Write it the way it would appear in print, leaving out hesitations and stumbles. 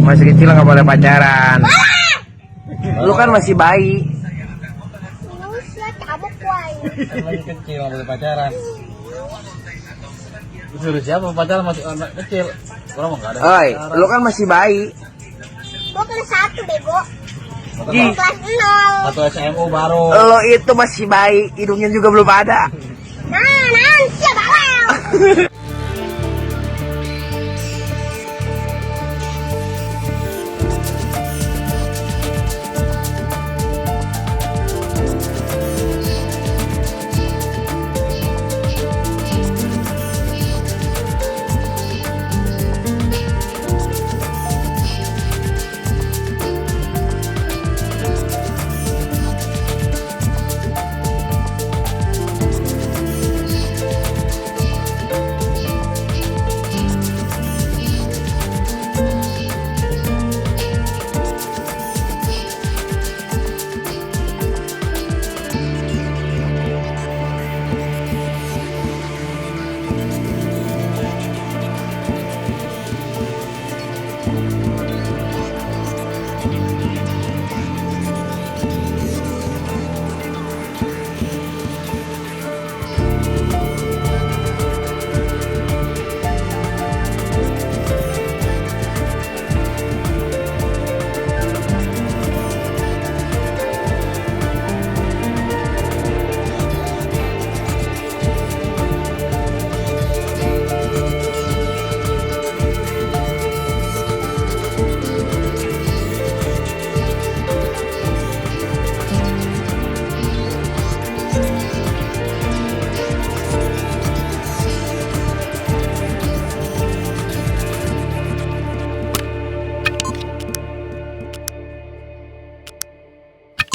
Masih kecil nggak boleh pacaran. Lu kan masih bayi. Masih kecil nggak boleh pacaran. Disuruh siapa pacaran masih anak kecil? Orang nggak ada. Oi, lu kan masih bayi. Gua kelas 1 bego. Ih, Kelas 0. Satu SMU baru. lo itu masih bayi, hidungnya juga belum ada. Nah, nanti ya bawel.